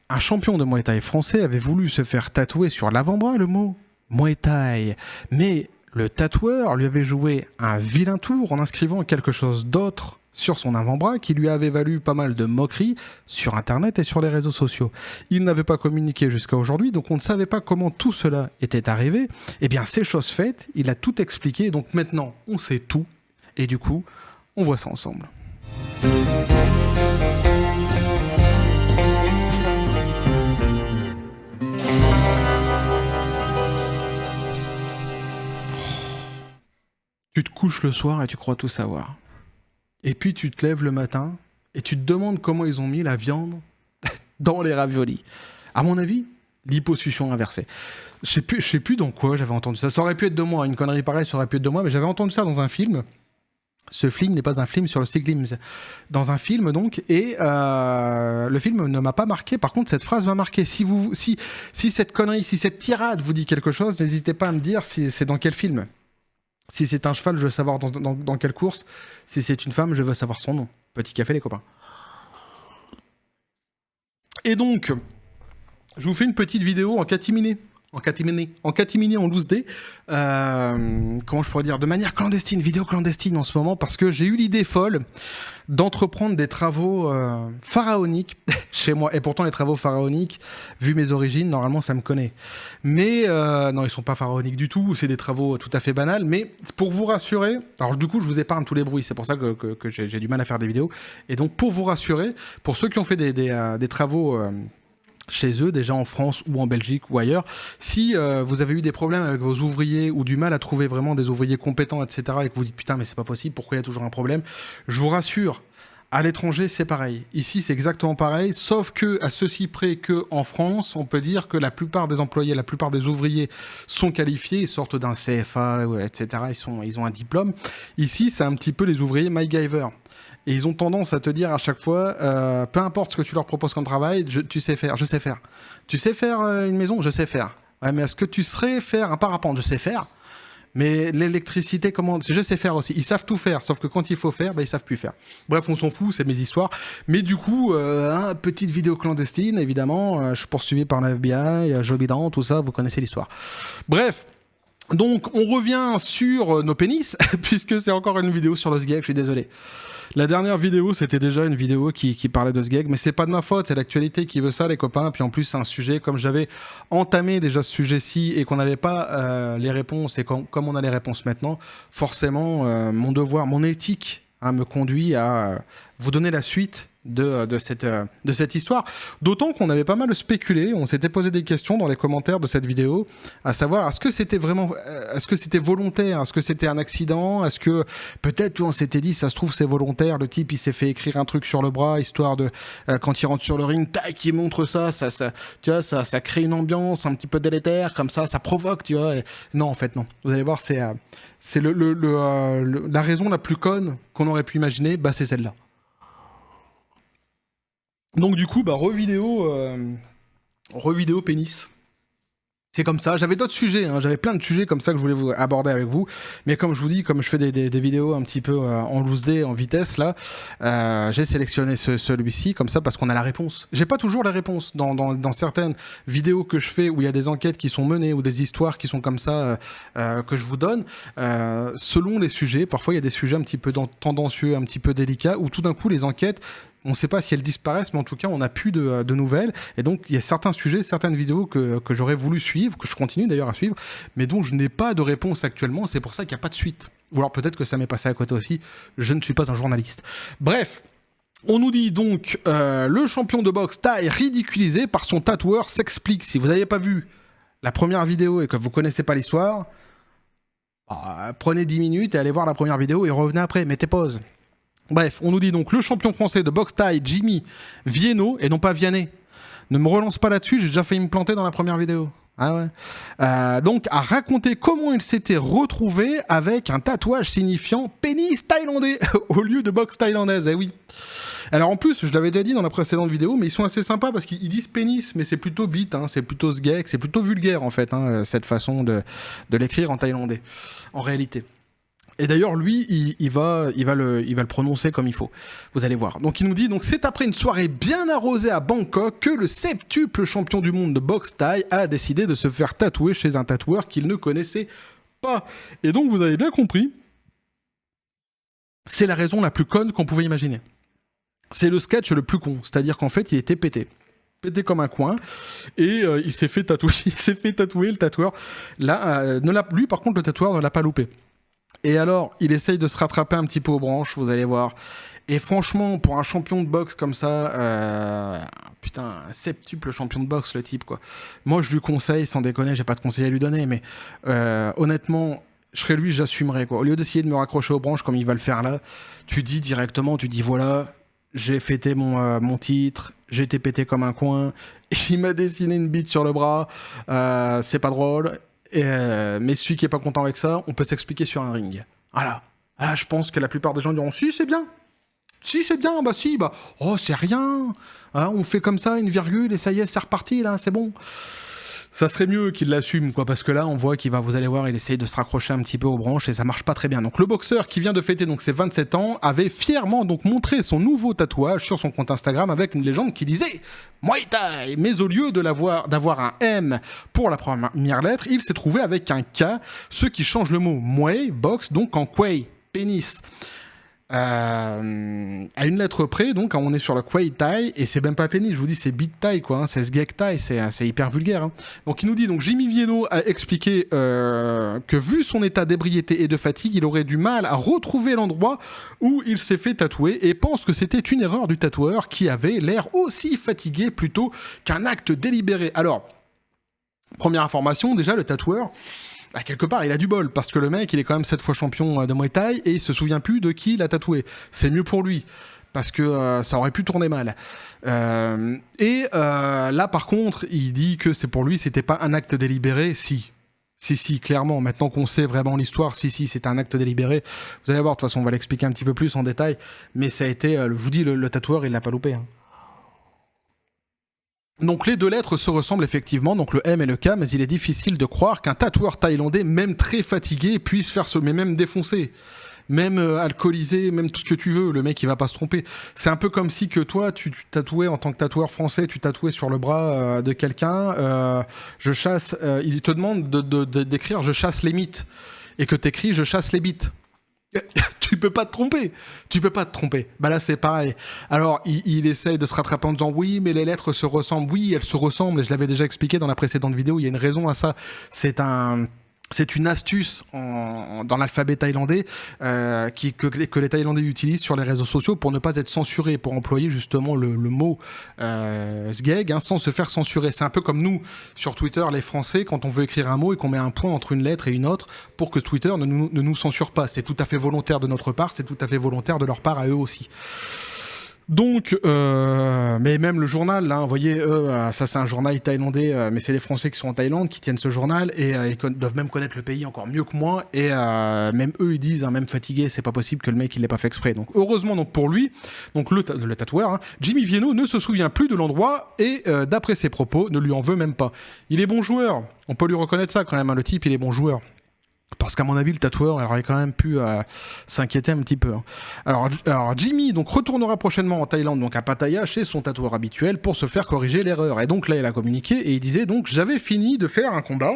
Un champion de Muay Thai français avait voulu se faire tatouer sur l'avant-bras le mot Muay Thai. Mais le tatoueur lui avait joué un vilain tour en inscrivant quelque chose d'autre sur son avant-bras qui lui avait valu pas mal de moqueries sur Internet et sur les réseaux sociaux. Il n'avait pas communiqué jusqu'à aujourd'hui, donc on ne savait pas comment tout cela était arrivé. Eh bien, c'est chose faite, il a tout expliqué, donc maintenant on sait tout, et du coup, on voit ça ensemble. Tu te couches le soir et tu crois tout savoir. Et puis tu te lèves le matin et tu te demandes comment ils ont mis la viande dans les raviolis. À mon avis, liposuction inversée. Je sais plus dans quoi j'avais entendu ça. Ça aurait pu être de moi, une connerie pareille, ça aurait pu être de moi, mais j'avais entendu ça dans un film. Ce film n'est pas un film sur le cyclisme. Dans un film, donc, et le film ne m'a pas marqué. Par contre, cette phrase m'a marqué. Si cette connerie, si cette tirade vous dit quelque chose, n'hésitez pas à me dire si c'est dans quel film. Si c'est un cheval, je veux savoir dans quelle course. Si c'est une femme, je veux savoir son nom. Petit café, les copains. Et donc, je vous fais une petite vidéo en catimini. En catimini, en loose day. Comment je pourrais dire ? De manière clandestine, vidéo clandestine en ce moment, parce que j'ai eu l'idée folle d'entreprendre des travaux pharaoniques chez moi. Et pourtant, les travaux pharaoniques, vu mes origines, normalement, ça me connaît. Mais non, ils sont pas pharaoniques du tout. C'est des travaux tout à fait banals. Mais pour vous rassurer, alors du coup, je vous épargne tous les bruits. C'est pour ça que j'ai du mal à faire des vidéos. Et donc, pour vous rassurer, pour ceux qui ont fait des travaux chez eux, déjà en France ou en Belgique ou ailleurs, si vous avez eu des problèmes avec vos ouvriers ou du mal à trouver vraiment des ouvriers compétents, etc., et que vous dites putain mais c'est pas possible, pourquoi il y a toujours un problème, je vous rassure, à l'étranger c'est pareil, ici c'est exactement pareil, sauf que à ceci près que en France, on peut dire que la plupart des employés, la plupart des ouvriers sont qualifiés, ils sortent d'un CFA, etc., ils ont un diplôme. Ici c'est un petit peu les ouvriers MacGyver. Et ils ont tendance à te dire à chaque fois, peu importe ce que tu leur proposes comme travail, tu sais faire, je sais faire. Tu sais faire une maison, je sais faire. Ouais, mais est-ce que tu saurais faire un parapente, je sais faire. Mais l'électricité, comment, je sais faire aussi. Ils savent tout faire, sauf que quand il faut faire, ils savent plus faire. Bref, on s'en fout, c'est mes histoires. Mais du coup, petite vidéo clandestine, évidemment. Je suis poursuivi par la FBI, Jobidan, tout ça, vous connaissez l'histoire. Bref. Donc, on revient sur nos pénis, puisque c'est encore une vidéo sur le sgeg, je suis désolé. La dernière vidéo, c'était déjà une vidéo qui parlait de sgeg, mais c'est pas de ma faute, c'est l'actualité qui veut ça, les copains. Puis en plus, c'est un sujet, comme j'avais entamé déjà ce sujet-ci et qu'on n'avait pas les réponses, et comme on a les réponses maintenant, forcément, mon devoir, mon éthique me conduit à vous donner la suite de cette histoire. D'autant qu'on avait pas mal spéculé, on s'était posé des questions dans les commentaires de cette vidéo, à savoir, est-ce que c'était volontaire, est-ce que c'était un accident, est-ce que peut-être on s'était dit, ça se trouve c'est volontaire, le type il s'est fait écrire un truc sur le bras, histoire de, quand il rentre sur le ring, tac, il montre ça, tu vois, ça crée une ambiance un petit peu délétère, comme ça provoque, tu vois. Non, en fait, non. Vous allez voir, c'est la raison la plus conne qu'on aurait pu imaginer, c'est celle-là. Donc du coup, revidéo pénis. C'est comme ça. J'avais d'autres sujets, j'avais plein de sujets comme ça que je voulais vous aborder avec vous. Mais comme je vous dis, comme je fais des vidéos un petit peu en loose day, en vitesse, là, j'ai sélectionné celui-ci comme ça parce qu'on a la réponse. J'ai pas toujours la réponse. Dans certaines vidéos que je fais où il y a des enquêtes qui sont menées ou des histoires qui sont comme ça que je vous donne, selon les sujets, parfois il y a des sujets un petit peu tendancieux, un petit peu délicats, où tout d'un coup les enquêtes, on ne sait pas si elles disparaissent, mais en tout cas, on n'a plus de nouvelles. Et donc, il y a certains sujets, certaines vidéos que j'aurais voulu suivre, que je continue d'ailleurs à suivre, mais dont je n'ai pas de réponse actuellement. C'est pour ça qu'il n'y a pas de suite. Ou alors peut-être que ça m'est passé à côté aussi. Je ne suis pas un journaliste. Bref. On nous dit donc, le champion de boxe Thaï ridiculisé par son tatoueur s'explique. Si vous n'avez pas vu la première vidéo et que vous ne connaissez pas l'histoire, prenez 10 minutes et allez voir la première vidéo et revenez après. Mettez pause. Bref, on nous dit donc le champion français de boxe Thaï, Jimmy Vienno, et non pas Vianney. Ne me relance pas là-dessus, j'ai déjà failli me planter dans la première vidéo. Ah ouais. Donc, a raconté comment il s'était retrouvé avec un tatouage signifiant pénis thaïlandais au lieu de boxe thaïlandaise. Eh oui. Alors en plus, je l'avais déjà dit dans la précédente vidéo, mais ils sont assez sympas parce qu'ils disent pénis, mais c'est plutôt bite, c'est plutôt sgeg, c'est plutôt vulgaire en fait, cette façon de l'écrire en thaïlandais, en réalité. Et d'ailleurs, lui, il va le prononcer comme il faut. Vous allez voir. Donc, il nous dit, donc, c'est après une soirée bien arrosée à Bangkok que le septuple champion du monde de boxe thaï a décidé de se faire tatouer chez un tatoueur qu'il ne connaissait pas. Et donc, vous avez bien compris, c'est la raison la plus conne qu'on pouvait imaginer. C'est le sketch le plus con. C'est-à-dire qu'en fait, il était pété comme un coin, et il s'est fait tatouer, le tatoueur. Là, lui, par contre, le tatoueur ne l'a pas loupé. Et alors, il essaye de se rattraper un petit peu aux branches, vous allez voir. Et franchement, pour un champion de boxe comme ça, putain, un septuple champion de boxe, le type, quoi. Moi, je lui conseille, sans déconner, j'ai pas de conseil à lui donner, mais honnêtement, je serais lui, j'assumerais, quoi. Au lieu d'essayer de me raccrocher aux branches comme il va le faire là, tu dis directement, voilà, j'ai fêté mon titre, j'ai été pété comme un coin, il m'a dessiné une bite sur le bras, c'est pas drôle. Mais celui qui est pas content avec ça, on peut s'expliquer sur un ring. Voilà. Là, je pense que la plupart des gens diront si c'est bien, oh c'est rien, hein, on fait comme ça une virgule et ça y est, c'est reparti là, c'est bon. Ça serait mieux qu'il l'assume, quoi, parce que là, on voit vous allez voir, il essaye de se raccrocher un petit peu aux branches et ça marche pas très bien. Donc, le boxeur qui vient de fêter donc ses 27 ans avait fièrement donc montré son nouveau tatouage sur son compte Instagram avec une légende qui disait Muay Thai. Mais au lieu d'avoir un M pour la première lettre, il s'est trouvé avec un K, ce qui change le mot Muay, boxe, donc en Kwei, pénis. À une lettre près, donc on est sur le Kwei Thai et c'est même pas pénis, je vous dis c'est Bit Thai quoi, hein, c'est Sgek Thai, c'est hyper vulgaire. Hein. Donc il nous dit donc Jimmy Vienno a expliqué que vu son état d'ébriété et de fatigue, il aurait du mal à retrouver l'endroit où il s'est fait tatouer et pense que c'était une erreur du tatoueur qui avait l'air aussi fatigué plutôt qu'un acte délibéré. Alors première information, déjà le tatoueur. Quelque part, il a du bol, parce que le mec, il est quand même 7 fois champion de Muay Thai, et il se souvient plus de qui l'a tatoué. C'est mieux pour lui, parce que ça aurait pu tourner mal. Là, par contre, il dit que c'est pour lui, c'était pas un acte délibéré, si, clairement, maintenant qu'on sait vraiment l'histoire, si, c'est un acte délibéré. Vous allez voir, de toute façon, on va l'expliquer un petit peu plus en détail, mais ça a été, je vous dis, le tatoueur, il l'a pas loupé, hein. Donc les deux lettres se ressemblent effectivement, donc le M et le K, mais il est difficile de croire qu'un tatoueur thaïlandais, même très fatigué, puisse faire ce, mais même défoncé, même alcoolisé, même tout ce que tu veux, le mec il va pas se tromper. C'est un peu comme si que toi tu tatouais en tant que tatoueur français, tu tatouais sur le bras de quelqu'un, il te demande d'écrire je chasse les mythes, et que t'écris je chasse les bites. Tu peux pas te tromper. Bah là, c'est pareil. Alors, il essaye de se rattraper en disant oui, mais les lettres se ressemblent. Oui, elles se ressemblent. Et je l'avais déjà expliqué dans la précédente vidéo. Il y a une raison à ça. C'est une astuce dans l'alphabet thaïlandais que les Thaïlandais utilisent sur les réseaux sociaux pour ne pas être censurés, pour employer justement le mot sgeg sans se faire censurer. C'est un peu comme nous sur Twitter, les Français, quand on veut écrire un mot et qu'on met un point entre une lettre et une autre pour que Twitter ne nous censure pas. C'est tout à fait volontaire de notre part, c'est tout à fait volontaire de leur part à eux aussi. Donc, mais même le journal, là, vous voyez, ça c'est un journal thaïlandais, mais c'est les Français qui sont en Thaïlande qui tiennent ce journal et ils doivent même connaître le pays encore mieux que moi. Et même eux, ils disent, même fatigué, c'est pas possible que le mec il l'ait pas fait exprès. Donc heureusement donc pour lui, donc le tatoueur, Jimmy Vienno ne se souvient plus de l'endroit et d'après ses propos, ne lui en veut même pas. Il est bon joueur, on peut lui reconnaître ça quand même. Le type, il est bon joueur. Parce qu'à mon avis, le tatoueur, il aurait quand même pu s'inquiéter un petit peu. Hein. Alors Jimmy donc retournera prochainement en Thaïlande, donc à Pattaya, chez son tatoueur habituel, pour se faire corriger l'erreur. Et donc là, il a communiqué et il disait donc j'avais fini de faire un combat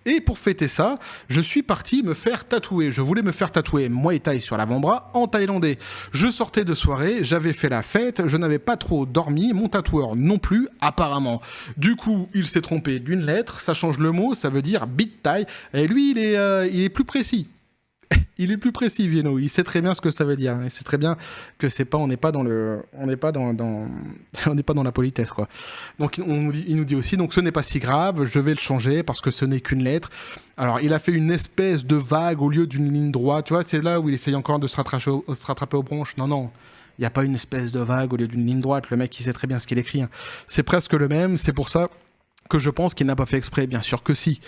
et pour fêter ça, je suis parti me faire tatouer. Je voulais me faire tatouer Muay Thai sur l'avant-bras en thaïlandais. Je sortais de soirée, j'avais fait la fête, je n'avais pas trop dormi, mon tatoueur non plus apparemment. Du coup, il s'est trompé d'une lettre, ça change le mot, ça veut dire Bit Thai. Et lui, il est plus précis. Il est plus précis, Vienno. Il sait très bien ce que ça veut dire. Il sait très bien que c'est pas, on n'est pas dans la politesse, quoi. Donc, il nous dit aussi, donc ce n'est pas si grave, je vais le changer parce que ce n'est qu'une lettre. Alors, il a fait une espèce de vague au lieu d'une ligne droite. Tu vois, c'est là où il essaye encore de se rattraper aux branches. Non. Il n'y a pas une espèce de vague au lieu d'une ligne droite. Le mec, il sait très bien ce qu'il écrit. Hein. C'est presque le même. C'est pour ça que je pense qu'il n'a pas fait exprès. Bien sûr que si.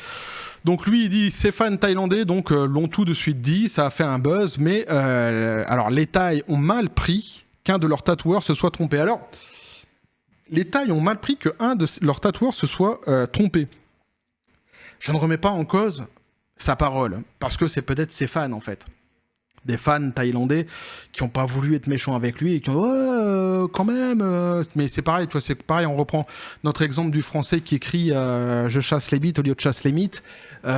Donc lui, il dit, ses fans thaïlandais l'ont tout de suite dit, ça a fait un buzz, mais alors les Thaïs ont mal pris qu'un de leurs tatoueurs se soit trompé. Alors, les Thaïs ont mal pris qu'un de leurs tatoueurs se soit trompé. Je ne remets pas en cause sa parole, parce que c'est peut-être ses fans en fait. des fans thaïlandais qui n'ont pas voulu être méchants avec lui et qui ont dit quand même. Mais c'est pareil, tu vois, c'est pareil. On reprend notre exemple du français qui écrit je chasse les bites au lieu de chasse les mythes.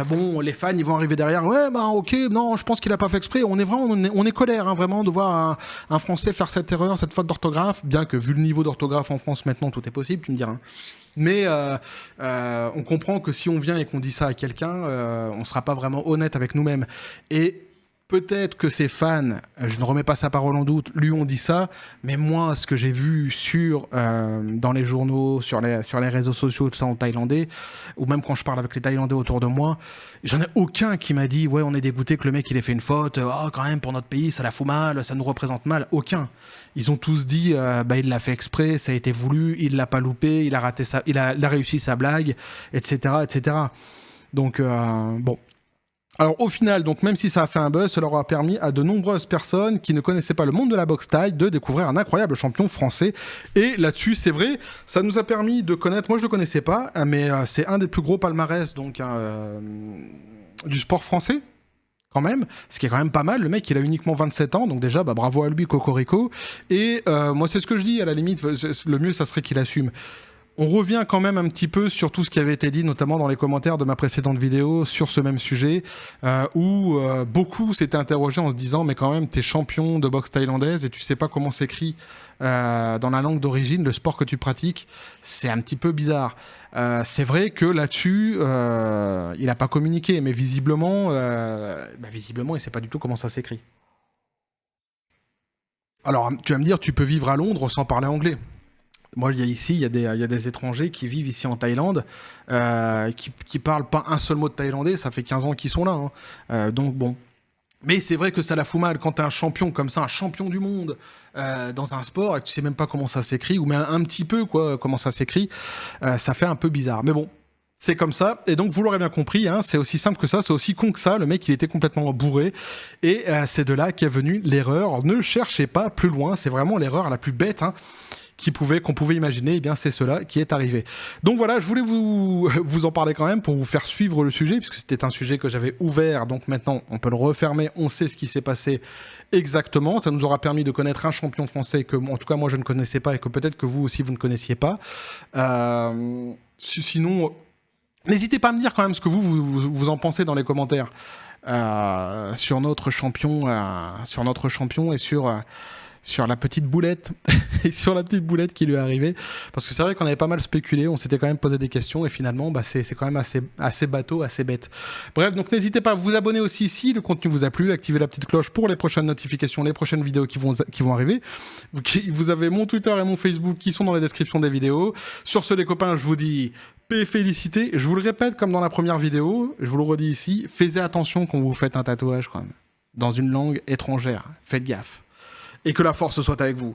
Bon, les fans, ils vont arriver derrière. Ouais, bah ok, non, je pense qu'il a pas fait exprès. On est colère, hein, vraiment, de voir un Français faire cette erreur, cette faute d'orthographe. Bien que vu le niveau d'orthographe en France maintenant, tout est possible, tu me diras. Mais on comprend que si on vient et qu'on dit ça à quelqu'un, on sera pas vraiment honnête avec nous-mêmes. Et peut-être que ces fans, je ne remets pas sa parole en doute, lui ont dit ça, mais moi, ce que j'ai vu dans les journaux, sur les réseaux sociaux, tout ça en thaïlandais, ou même quand je parle avec les Thaïlandais autour de moi, j'en ai aucun qui m'a dit « Ouais, on est dégoûté que le mec, il ait fait une faute. Oh, quand même, pour notre pays, ça la fout mal, ça nous représente mal. » Aucun. Ils ont tous dit il l'a fait exprès, ça a été voulu, il l'a pas loupé, il a réussi sa blague, etc., etc. Donc, bon. Alors au final, donc même si ça a fait un buzz, cela aura permis à de nombreuses personnes qui ne connaissaient pas le monde de la boxe thaï de découvrir un incroyable champion français. Et là-dessus, c'est vrai, ça nous a permis de connaître, moi je le connaissais pas, mais c'est un des plus gros palmarès donc du sport français. Quand même, ce qui est quand même pas mal. Le mec, il a uniquement 27 ans, donc déjà, bravo à lui, Cocorico. Et moi, c'est ce que je dis, à la limite, le mieux, ça serait qu'il assume. On revient quand même un petit peu sur tout ce qui avait été dit, notamment dans les commentaires de ma précédente vidéo sur ce même sujet, où beaucoup s'étaient interrogés en se disant « Mais quand même, t'es champion de boxe thaïlandaise et tu sais pas comment s'écrit dans la langue d'origine le sport que tu pratiques. » C'est un petit peu bizarre. C'est vrai que là-dessus, il n'a pas communiqué, mais visiblement, il sait pas du tout comment ça s'écrit. Alors, tu vas me dire, tu peux vivre à Londres sans parler anglais. Moi, il y a des étrangers qui vivent ici en Thaïlande, qui parlent pas un seul mot de thaïlandais, ça fait 15 ans qu'ils sont là. Hein. Donc bon. Mais c'est vrai que ça la fout mal quand t'es un champion comme ça, un champion du monde dans un sport et que tu sais même pas comment ça s'écrit, ou même un petit peu comment ça s'écrit, ça fait un peu bizarre. Mais bon, c'est comme ça. Et donc vous l'aurez bien compris, hein, c'est aussi simple que ça, c'est aussi con que ça. Le mec, il était complètement bourré. Et c'est de là qu'est venue l'erreur. Ne cherchez pas plus loin, c'est vraiment l'erreur la plus bête, hein, qu'on pouvait imaginer. Eh bien, c'est cela qui est arrivé. Donc voilà, je voulais vous en parler quand même pour vous faire suivre le sujet, puisque c'était un sujet que j'avais ouvert. Donc maintenant, on peut le refermer. On sait ce qui s'est passé exactement. Ça nous aura permis de connaître un champion français que, en tout cas, moi, je ne connaissais pas et que peut-être que vous aussi, vous ne connaissiez pas. Sinon, n'hésitez pas à me dire quand même ce que vous en pensez dans les commentaires sur notre champion et sur la petite boulette et sur la petite boulette qui lui est arrivée, parce que c'est vrai qu'on avait pas mal spéculé, on s'était quand même posé des questions et finalement c'est quand même assez bateau, assez bête. Bref, donc n'hésitez pas à vous abonner aussi si le contenu vous a plu, activez la petite cloche pour les prochaines notifications, les prochaines vidéos qui vont arriver. Vous avez mon Twitter et mon Facebook qui sont dans la description des vidéos. Sur ce les copains, je vous dis félicité. Je vous le répète comme dans la première vidéo, je vous le redis ici, faites attention quand vous faites un tatouage quand même, dans une langue étrangère, faites gaffe. Et que la force soit avec vous.